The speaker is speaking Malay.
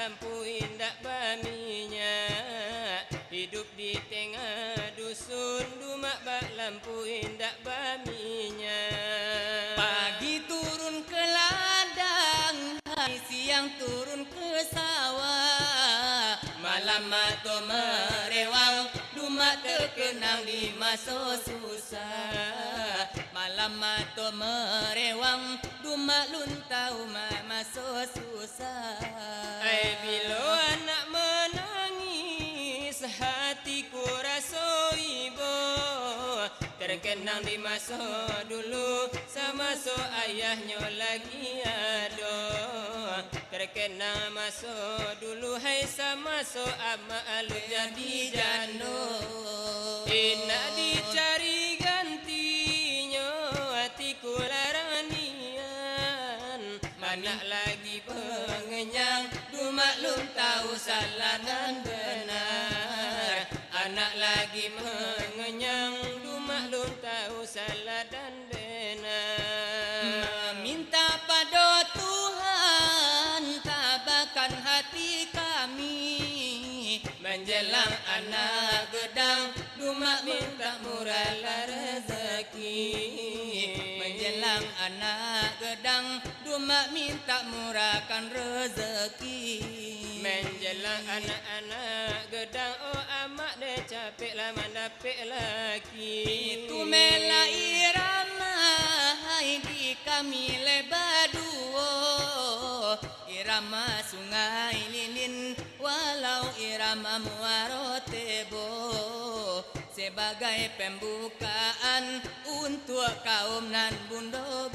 lampu indak baminya. Hidup di tengah dusun, dumak bak lampu indak baminya. Pagi turun ke ladang, siang turun ke sawah. Malam atau merewang, dumak terkenang di masa susah. Malam atau merewang, dumak luntau masa susah. Bila anak menangis, hatiku rasa iba. Terkenang di masa dulu, sama so ayahnya lagi ada. Terkenang masa dulu, hai sama so ama alu jadi jano. Nak dicari gantinya, hatiku larang nian. Mana lagi pengenyang, dumak lum tahu salah dan benar. Anak lagi mengenyang, dumak lum tahu salah dan benar. Meminta pada Tuhan, tabahkan hati kami. Menjelang anak gedang, dumak minta murahlah rezeki. Menjelang anak gedang, dumak minta murahkan rezeki. Menjelang anak-anak gedang, oh amak deh capek lah mendapik laki. Itu mela irama, hai di kami lebar duo. Irama sungai lilin, walau irama muaro tebo. Sebagai pembukaan untuk kaum nan bundo.